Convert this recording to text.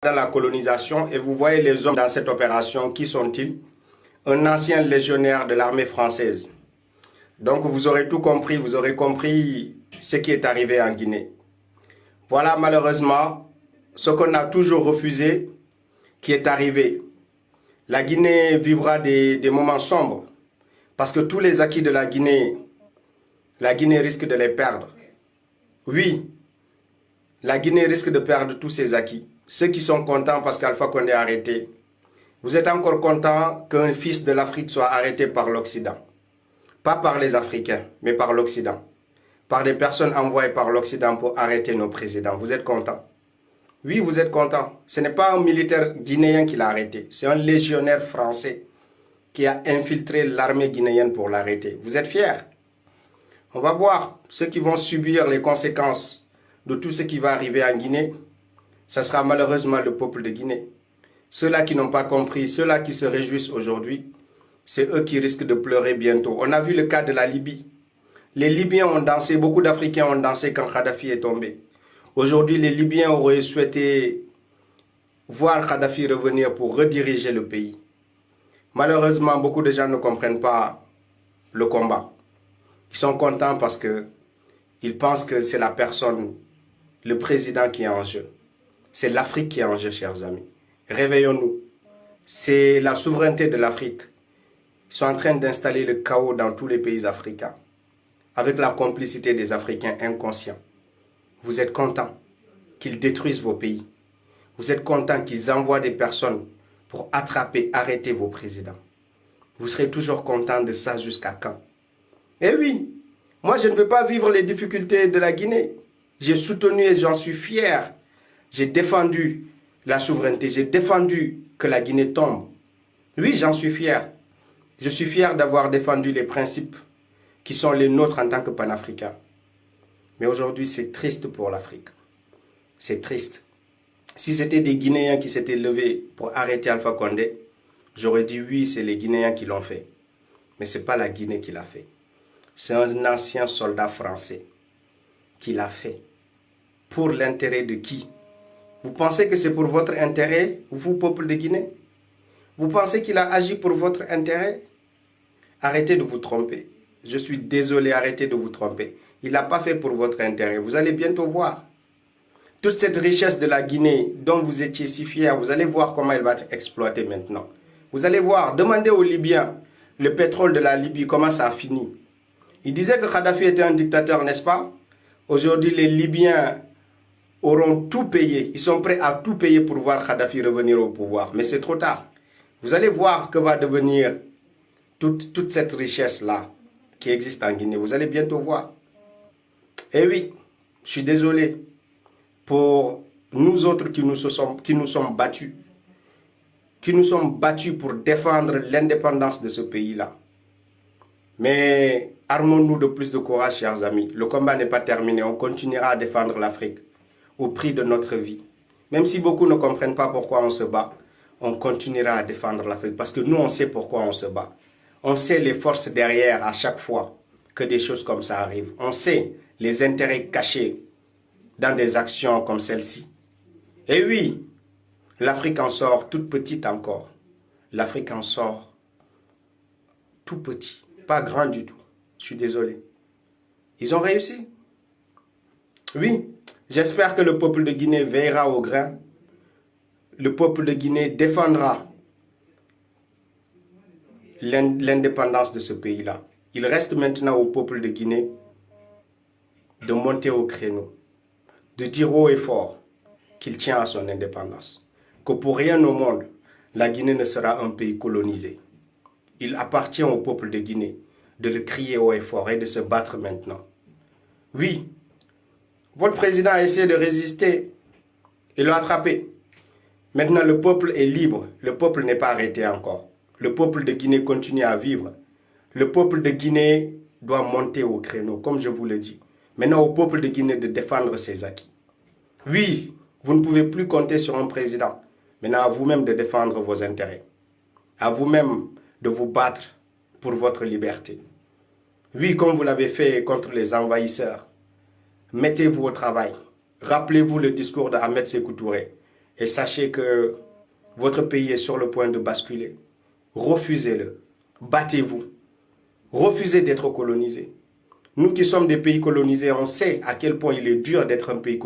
dans la colonisation et vous voyez les hommes dans cette opération. Qui sont-ils? Un ancien légionnaire de l'armée française. Donc vous aurez tout compris, vous aurez compris ce qui est arrivé en Guinée. Voilà malheureusement ce qu'on a toujours refusé qui est arrivé. La Guinée vivra des moments sombres parce que tous les acquis de la Guinée risque de les perdre. Oui, la Guinée risque de perdre tous ses acquis. Ceux qui sont contents parce qu'Alpha Condé est arrêté, vous êtes encore contents qu'un fils de l'Afrique soit arrêté par l'Occident. Pas par les Africains, mais par l'Occident. Par des personnes envoyées par l'Occident pour arrêter nos présidents. Vous êtes contents? Oui, vous êtes contents. Ce n'est pas un militaire guinéen qui l'a arrêté. C'est un légionnaire français qui a infiltré l'armée guinéenne pour l'arrêter. Vous êtes fiers? On va voir ceux qui vont subir les conséquences de tout ce qui va arriver en Guinée. Ce sera malheureusement le peuple de Guinée. Ceux-là qui n'ont pas compris, ceux-là qui se réjouissent aujourd'hui, c'est eux qui risquent de pleurer bientôt. On a vu le cas de la Libye. Les Libyens ont dansé, beaucoup d'Africains ont dansé quand Kadhafi est tombé. Aujourd'hui, les Libyens auraient souhaité voir Kadhafi revenir pour rediriger le pays. Malheureusement, beaucoup de gens ne comprennent pas le combat. Ils sont contents parce qu'ils pensent que c'est la personne, le président qui est en jeu. C'est l'Afrique qui est en jeu, chers amis. Réveillons-nous. C'est la souveraineté de l'Afrique. Ils sont en train d'installer le chaos dans tous les pays africains, avec la complicité des Africains inconscients. Vous êtes contents qu'ils détruisent vos pays. Vous êtes contents qu'ils envoient des personnes pour attraper, arrêter vos présidents. Vous serez toujours contents de ça jusqu'à quand? Eh oui, moi je ne veux pas vivre les difficultés de la Guinée. J'ai soutenu et j'en suis fier. J'ai défendu la souveraineté, j'ai défendu que la Guinée tombe. Oui, j'en suis fier. Je suis fier d'avoir défendu les principes qui sont les nôtres en tant que panafricains. Mais aujourd'hui, c'est triste pour l'Afrique. C'est triste. Si c'était des Guinéens qui s'étaient levés pour arrêter Alpha Condé, j'aurais dit oui, c'est les Guinéens qui l'ont fait. Mais ce n'est pas la Guinée qui l'a fait. C'est un ancien soldat français qui l'a fait. Pour l'intérêt de qui? Vous pensez que c'est pour votre intérêt, vous, peuple de Guinée? Vous pensez qu'il a agi pour votre intérêt? Arrêtez de vous tromper. Je suis désolé, arrêtez de vous tromper. Il n'a pas fait pour votre intérêt. Vous allez bientôt voir. Toute cette richesse de la Guinée dont vous étiez si fiers, vous allez voir comment elle va être exploitée maintenant. Vous allez voir, demandez aux Libyens le pétrole de la Libye, comment ça a fini. Ils disaient que Kadhafi était un dictateur, n'est-ce pas? Aujourd'hui, les Libyens auront tout payé. Ils sont prêts à tout payer pour voir Kadhafi revenir au pouvoir. Mais c'est trop tard. Vous allez voir que va devenir toute cette richesse-là qui existe en Guinée. Vous allez bientôt voir. Et oui, je suis désolé pour nous autres qui nous sommes battus. Qui nous sommes battus pour défendre l'indépendance de ce pays-là. Mais armons-nous de plus de courage, chers amis. Le combat n'est pas terminé. On continuera à défendre l'Afrique au prix de notre vie. Même si beaucoup ne comprennent pas pourquoi on se bat, on continuera à défendre l'Afrique. Parce que nous, on sait pourquoi on se bat. On sait les forces derrière à chaque fois que des choses comme ça arrivent. On sait les intérêts cachés dans des actions comme celle-ci. Et oui, l'Afrique en sort toute petite encore. L'Afrique en sort tout petit, pas grand du tout. Je suis désolé. Ils ont réussi. Oui, j'espère que le peuple de Guinée veillera au grain. Le peuple de Guinée défendra l'indépendance de ce pays-là. Il reste maintenant au peuple de Guinée de monter au créneau, de dire haut et fort qu'il tient à son indépendance. Que pour rien au monde, la Guinée ne sera un pays colonisé. Il appartient au peuple de Guinée de le crier haut et fort et de se battre maintenant. Oui, votre président a essayé de résister. Il l'a attrapé. Maintenant, le peuple est libre. Le peuple n'est pas arrêté encore. Le peuple de Guinée continue à vivre. Le peuple de Guinée doit monter au créneau, comme je vous l'ai dit. Maintenant, au peuple de Guinée de défendre ses acquis. Oui, vous ne pouvez plus compter sur un président. Maintenant, à vous-même de défendre vos intérêts. À vous-même de vous battre pour votre liberté. Oui, comme vous l'avez fait contre les envahisseurs. Mettez-vous au travail. Rappelez-vous le discours d'Ahmed Sékou Touré. Et sachez que votre pays est sur le point de basculer. Refusez-le. Battez-vous. Refusez d'être colonisé. Nous qui sommes des pays colonisés, on sait à quel point il est dur d'être un pays colonisé.